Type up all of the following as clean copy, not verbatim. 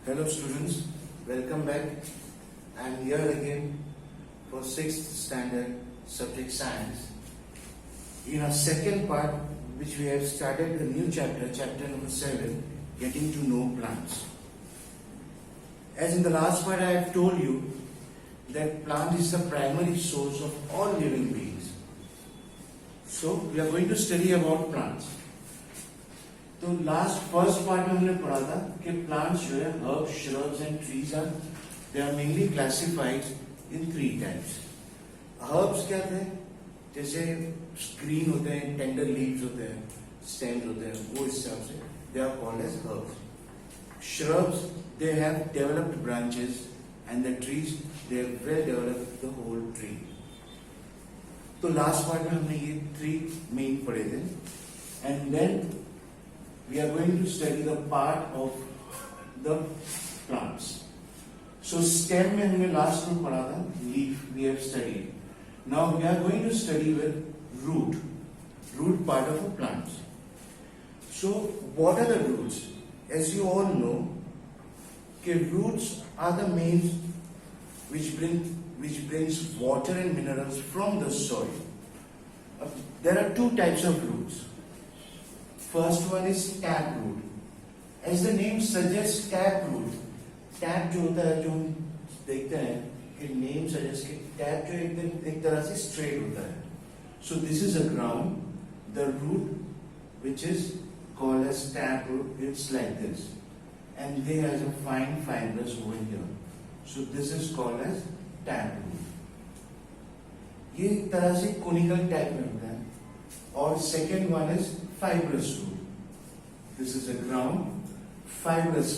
Hello students, welcome back. I am here again for 6th standard subject science. In our second part, which we have started a new chapter, chapter number 7, getting to know plants. As in the last part I have told you that plant is the primary source of all living beings. So we are going to study about plants. तो last first part में हमने पढ़ा था कि plants जो है herbs, shrubs and trees are they are mainly classified in 3 types. Herbs क्या थे? जैसे स्क्रीन होते हैं, टेंडर लीव्स होते हैं, स्टेम्स होते हैं, वो हिसाब से they are called as herbs. Shrubs they have developed branches and the trees they have well developed the whole tree. तो लास्ट पार्ट में हमने ये 3 मेन पढ़े थे and then we are going to study the part of the plants. So stem में हमने last में पढ़ा था, leaf we have studied. Now we are going to study with root part of a plant. So what are the roots? As you all know, कि roots are the main which brings water and minerals from the soil. There are 2 types of roots. First one is tap root. As the name suggests, tap root. Tap जो होता है, जो हम देखते हैं कि name suggests कि tap जो एकदम एक तरह से straight होता है. So this is a ground. The root which is called as tap root, it's like this, and they has a fine fibrous over here. So this is called as tap root. ये एक तरह से conical type में होता है. और second one is fibrous root. This is a ground fibrous.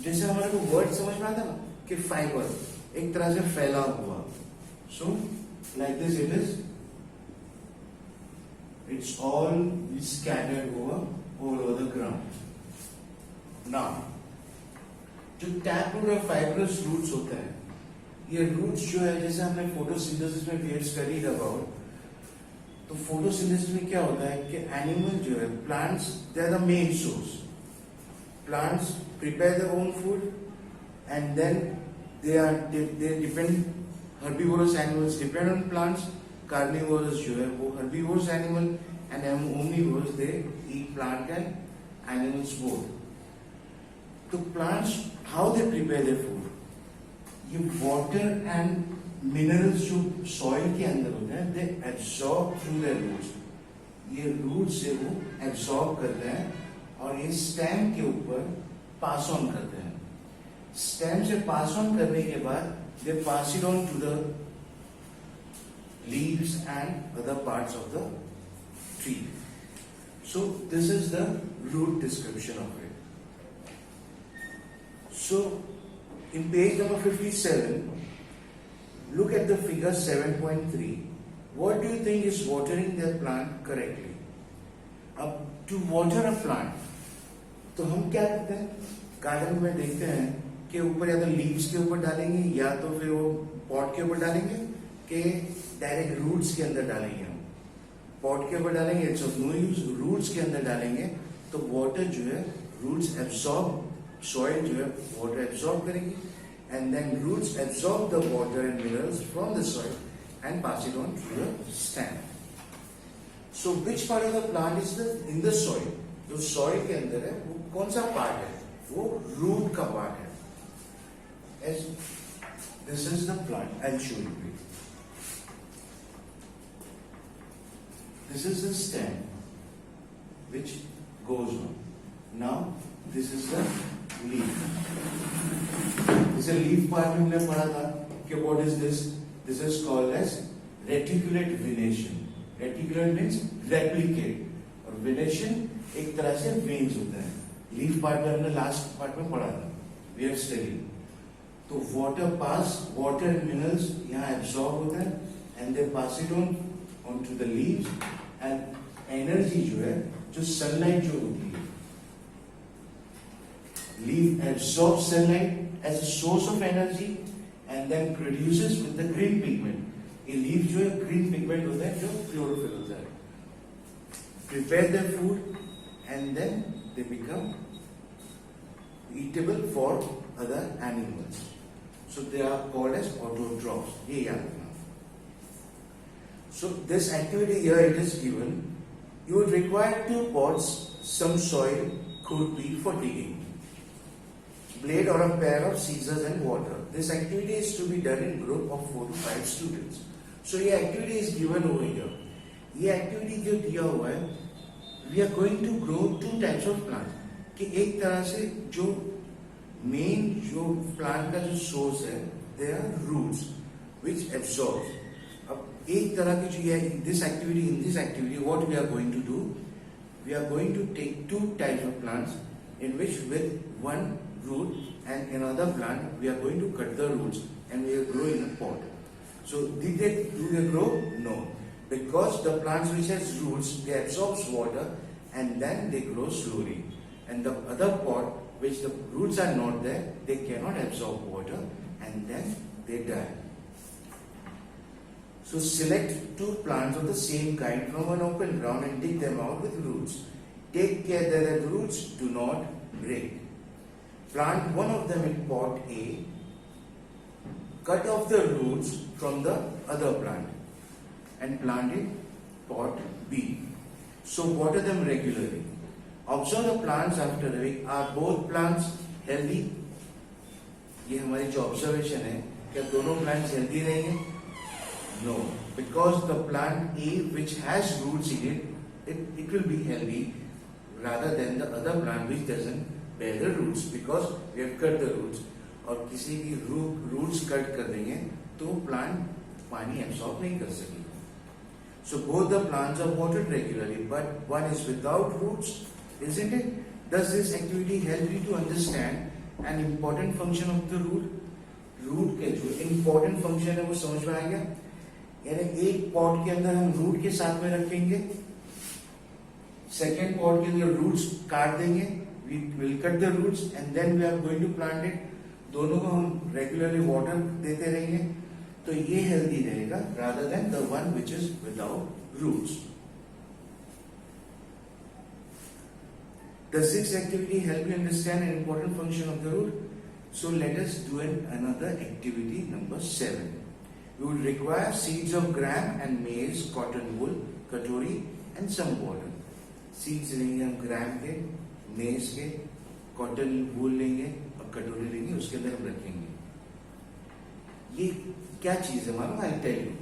जैसे हमारे को वर्ड समझ में आता ना कि फाइबर एक तरह से फैला हुआ. So like this it is. It's all scattered all over the ground. Now जो टैप रूट और फाइब्रस रूट्स होता है, ये रूट्स जो है जैसे हमने फोटोसिंथेसिस में भी स्टडीड अबाउट. तो फोटोसिंथेसिस में क्या होता है कि एनिमल जो है, plants they are the main source. Plants prepare their own food and then they depend. Herbivorous animals depend on plants. Carnivorous जो है वो herbivorous animal and omnivorous they eat plant and animals both. तो plants how they prepare their food, ये water and minerals जो soil के अंदर होते हैं they absorb through their roots. ये रूट से वो एब्सॉर्ब करते हैं और ये स्टेम के ऊपर पास ऑन करते हैं. स्टेम से पास ऑन करने के बाद they pass it on to the leaves and other parts of the tree. So this is the root description of it. So in page number 57, look at the figure 7.3. What do you think is watering the plant correctly? अब to water a plant, तो हम क्या करते हैं? Garden में देखते हैं कि ऊपर या तो लीव्स के ऊपर डालेंगे या तो फिर वो पॉट के ऊपर डालेंगे कि डायरेक्ट रूट्स के अंदर डालेंगे. हम पॉट के ऊपर डालेंगे, it's of no use. Roots के अंदर डालेंगे तो वाटर जो है रूट्स एब्सॉर्ब, soil जो है water absorb करेगी and then roots absorb the water and minerals from the soil and pass it on to the stem. So which part of the plant is in the soil? जो soil के अंदर है वो कौन सा part है? वो root का part है. As this is the plant, I'll show you. This is the stem which goes on. Now this is the leaf. जैसे लीफ पार्ट में हमने पढ़ा था कि what is this? This is called as reticulate venation. Reticulate means replicate और venation एक तरह से वेन्स होता है. लीफ पार्ट में हमने लास्ट पार्ट में पढ़ा था, वी हैव स्टडीड. तो वाटर एंड मिनरल्स यहाँ एब्सॉर्ब होता है and they pass it on to the leaves and energy जो है, जो सनलाइट जो होती है, leaf absorbs sunlight as a source of energy and then produces with the green pigment. ये leaf जो है green pigment होता है जो chlorophyll होता है. Prepare their food and then they become eatable for other animals. So they are called as autotrophs. ये याद रखना. So this activity here it is given. You would require 2 pots, some soil, could be for digging, blade or a pair of scissors and water. This activity is to be done in group of 4 to 5 students. So ये activity is given over here. ये activity जो दिया हुआ है, we are going to grow 2 types of plants. कि एक तरह से जो मेन जो प्लांट का जो सोर्स है, they are roots which absorb. अब एक तरह की जो है in this activity what we are going to do, we are going to take 2 types of plants in which with one root and another plant we are going to cut the roots and we will grow in a pot. So do they grow? No, because the plants which has roots they absorbs water and then they grow slowly, and the other pot which the roots are not there, they cannot absorb water and then they die. So select 2 plants of the same kind from an open ground and dig them out with roots. Take care that the roots do not break. Plant one of them in pot A. Cut off the roots from the other plant and plant in pot B. So water them regularly. Observe the plants after a week. Are both plants healthy? ये हमारी जो observation है, क्या दोनों plants healthy रहेंगे? No, because the plant A which has roots in it will be healthy rather than the other plant which doesn't bear the roots, because we have cut the roots. और किसी की roots cut कर देंगे तो plant पानी absorb नहीं कर सकेगी. So both the plants are watered regularly, but one is without roots, isn't it? Does this activity help you to understand an important function of the root? Root के जो important function है वो समझ में आ गया. यानी एक पॉट के अंदर हम रूट के साथ में रखेंगे, सेकेंड पॉट के अंदर रूट्स काट देंगे, we will cut the roots and then we are going to plant it. दोनों को हम रेगुलरली वाटर देते रहेंगे तो ये हेल्दी रहेगा rather than the one which is without roots. Does this activity help you understand an important function of the root? So let us do another activity number 7. You will require seeds of gram and maize, cotton wool, katori and some water. Seeds लेंगे हम ग्राम के, मेज के, cotton wool लेंगे और कटोरी लेंगे, उसके अंदर हम रखेंगे. ये क्या चीज है मालूम? I tell you.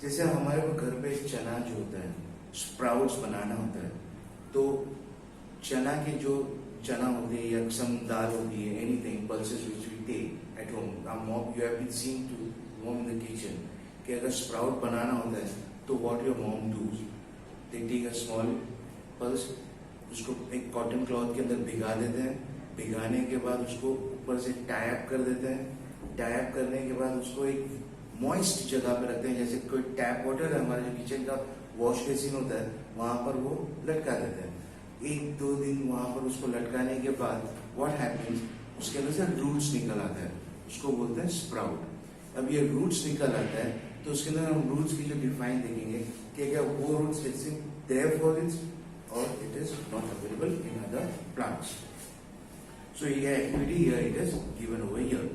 जैसे हमारे को घर पे चना जो होता है, स्प्राउट्स बनाना होता है, तो चना के जो चना होती है या सम दाल होती है, anything pulses which we take at home. Mom you have been seen to mom in the kitchen कि अगर स्प्राउट बनाना होता है तो what your mom does, they take a small pulse, उसको एक कॉटन क्लॉथ के अंदर भिगा देते हैं, भिगाने के बाद उसको ऊपर से टाई अप कर देते हैं, टाई अप करने के बाद उसको एक मॉइस्ट जगह पे रखते हैं, जैसे कोई टैप वाटर है हमारे जो किचन का वॉश बेसिन होता है वहां पर वो लटका देते हैं. 1-2 दिन वहां पर उसको लटकाने के बाद व्हाट हैपेंस, उसके अंदर से रूट्स निकल आता है, उसको बोलते हैं स्प्राउट. अब ये रूट्स निकल आता है तो उसके अंदर हम रूट्स की जो डिफाइन देखेंगे कि क्या वो roots it's there for it's or it is not available in other plants. So here activity here it is given over here.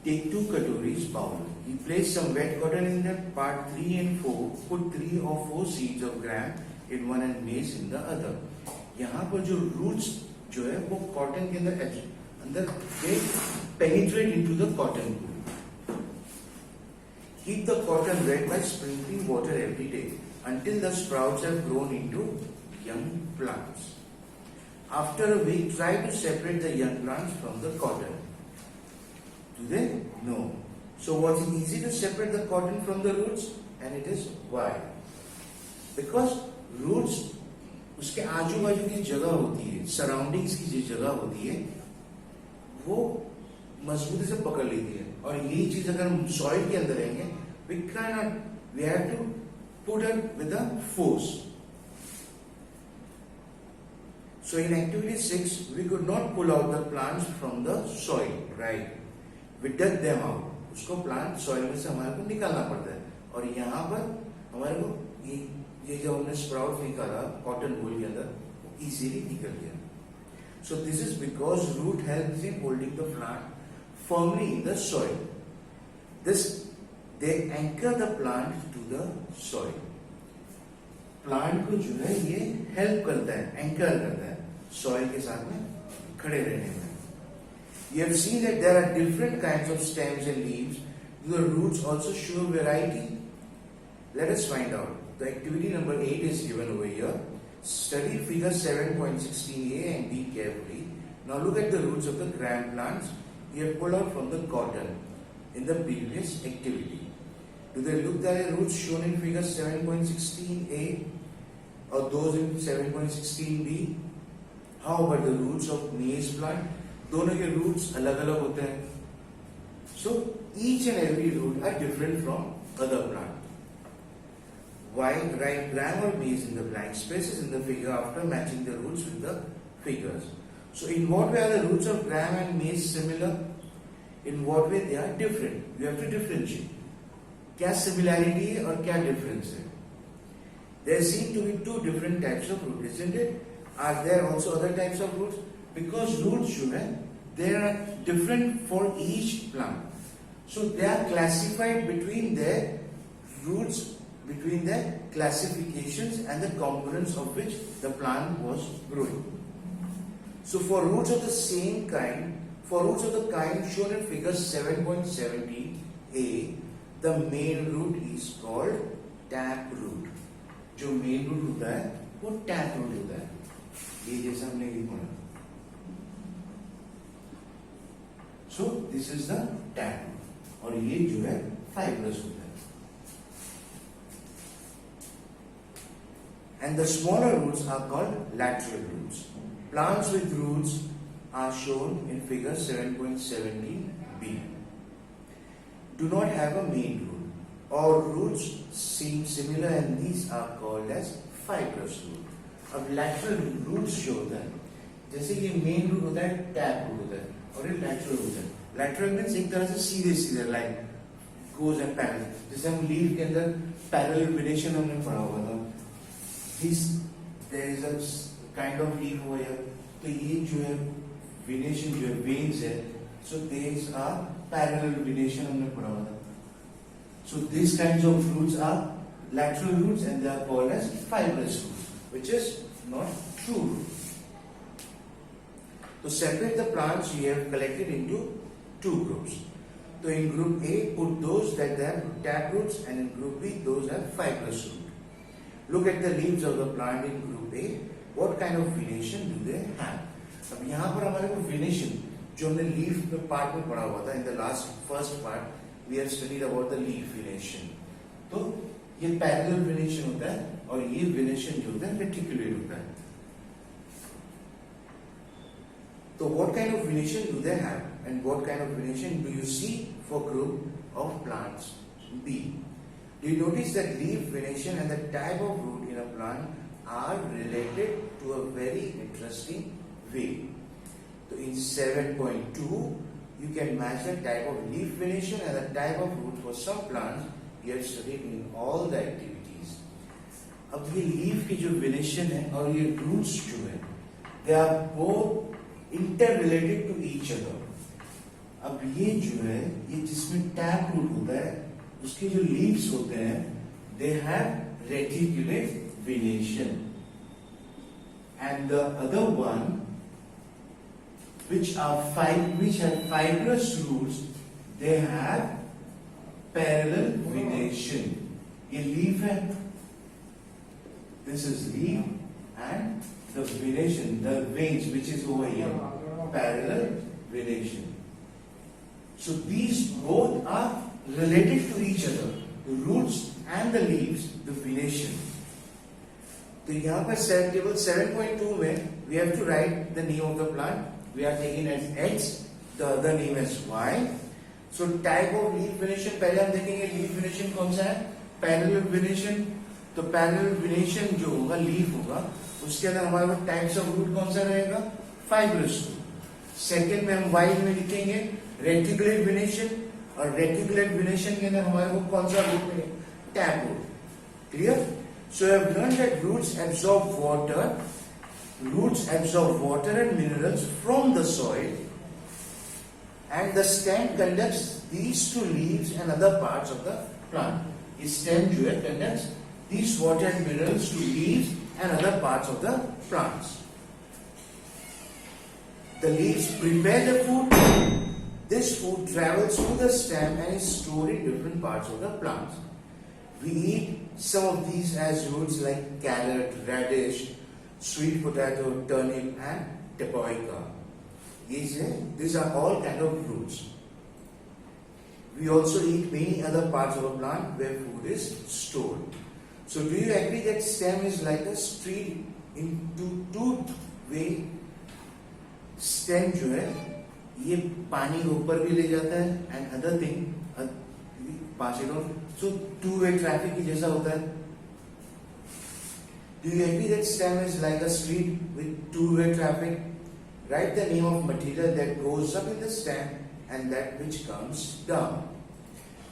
Take 2 katoris bowl. You place some wet cotton in them. Part 3 and 4. Put 3 or 4 seeds of gram in one and maize in the other. यहाँ पर जो roots जो है वो cotton के अंदर they penetrate into the cotton. Keep the cotton wet by sprinkling water every day until the sprouts have grown into young plants. After a week, try to separate the young plants from the cotton. Do they? No. So was it easy to separate the cotton from the roots? And it is why? Because roots उसके आजू बाजू की जगह होती है, surroundings की जो जगह होती है वो मजबूती से पकड़ लेती है. और यही चीज अगर हम सॉइल के अंदर रहेंगे, we have to put it with a force. So in activity 6, we could not pull out the plants from the soil, right? We dug them out. उसको प्लांट सॉइल में से हमारे को निकालना पड़ता है. और यहाँ पर हमारे को ये जो हमने स्प्राउट निकाला कॉटन वूल के अंदर इजीली निकल गया. So this is because root helps in holding the plant firmly in the soil. They anchor the plant to the soil. Plant को जो है ये हेल्प करता है, एंकर करता है सॉइल के साथ में खड़े रहने में. You have seen that there are different kinds of stems and leaves. Do the roots also show variety? Let us find out. The activity number 8 is given over here. Study figure 7.16a and b carefully. Now look at the roots of the gram plants you have pulled out from the cotton in the previous activity. Do they look like the roots shown in figure 7.16a or those in 7.16b? How about the roots of maize plant? दोनों के roots अलग-अलग होते हैं. So each and every root are different from other plant. Why write gram or maize in the blank spaces in the figure after matching the roots with the figures? So in what way are the roots of gram and maize similar? In what way they are different? You have to differentiate. क्या similarity है और क्या difference है? There seem to be two different types of root, isn't it? Are there also other types of roots? Because roots जो है, they are different for each plant. So they are classified between their roots, between their classifications and the components of which the plant was growing. So for roots of the same kind, for roots of the kind shown in figure 7.70a, the main root is called tap root. जो main root होता है वो tap root होता है. ये जैसा हमने भी पढ़ा. So this is the tap root और ये जो है fibrous होता है. And the smaller roots are called lateral roots. Plants with roots are shown in figure 7.70b. Do not have a main root. All roots seem similar and these are called as fibrous root. अब lateral roots जो होता है, जैसे ये main root होता है, tap root होता है, और ये lateral होता है. Lateral means एक तरह से सीधे line goes and parallel. जैसे हम leaf के अंदर parallel venation हमने पढ़ा हुआ था. There is a kind of leaf over here. तो ये जो है venation जो है veins है, so these are parallel venation हमने पढ़ा हुआ था. So these kinds of roots are lateral roots and they are called as fibrous roots, which is not true root. To separate the plants we have collected into two groups. So in group A put those that have tap roots and in group B those have fibrous root. Look at the leaves of the plant in group A. What kind of venation do they have? अब यहाँ पर हमारे को venation जो हमने leaf के part में पढ़ा हुआ था, in the first part we have studied about the leaf venation. तो ये parallel venation होता है और ये venation जो होता है reticulate होता है. So what kind of venation do they have and what kind of venation do you see for group of plants B? Do you notice that leaf venation and the type of root in a plant are related to a very interesting way? So in 7.2 you can match the type of leaf venation and the type of root for some plants you have studied in all the activities. अब ये leaf की जो venation है और ये roots जो है, they are both interrelated to each other. अब ये जो है, ये जिसमें tap root होता है, उसके जो leaves होते हैं, they have reticulate venation, and the other one, which have fibrous roots, they have parallel venation. ये leaf है, this is leaf, and the venation, the veins which is over here, parallel venation. So these both are related to each other, the roots and the leaves, the venation. तो यहाँ पर table 7.2 में we have to write the name of the plant. We are taking as X, the other name as Y. So type of leaf venation, पहले हम देखेंगे leaf venation कौन सा है, parallel venation. तो parallel venation जो होगा leaf होगा, उसके अंदर हमारे पास types of root कौन सा रहेगा, fibrous root. सेकेंड में हम Y में लिखेंगे reticulate venation, और reticulate venation के अंदर हमारे को कौन सा root मिलेगा, tap root. Clear? So I have learned that roots absorb water Roots absorb water and minerals from the soil, and the stem conducts these to leaves and other parts of the plant. ये stem जो है conducts these water and minerals to leaves and other parts of the plants. The leaves prepare the food. This food travels through the stem and is stored in different parts of the plant. We eat some of these as roots like carrot, radish, sweet potato, turnip and tapioca. These are all kind of roots. We also eat many other parts of a plant where food is stored. So do you agree that stem is like a street into two-way? Stem जो है ये पानी ऊपर भी ले जाता है and other thing pass it on. So two-way traffic की जैसा होता है. Do you agree that stem is like a street with two-way traffic? Write the name of material that goes up in the stem and that which comes down.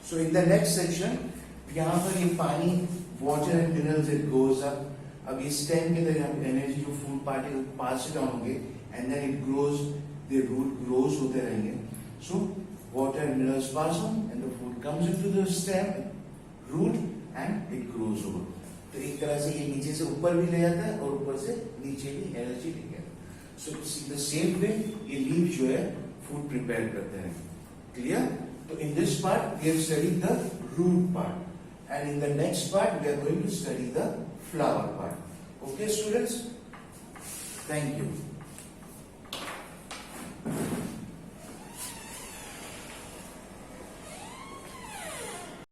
So in the next section, यहाँ पर ये पानी, water and minerals it goes up. अब ये stem के अंदर energy जो food particles pass it on होंगे and then it grows, the root grows होते रहेंगे. So water and minerals pass on and the food comes into the stem, root and it grows over. तो एक तरह से ये नीचे से ऊपर भी ले जाता है और ऊपर से नीचे भी एनर्जी लेके आता है. So the same way ये leaf जो है food prepare करते हैं. Clear? So in this part we have studied the root part, and in the next part we are going to study the flower part. Okay, students? Thank you.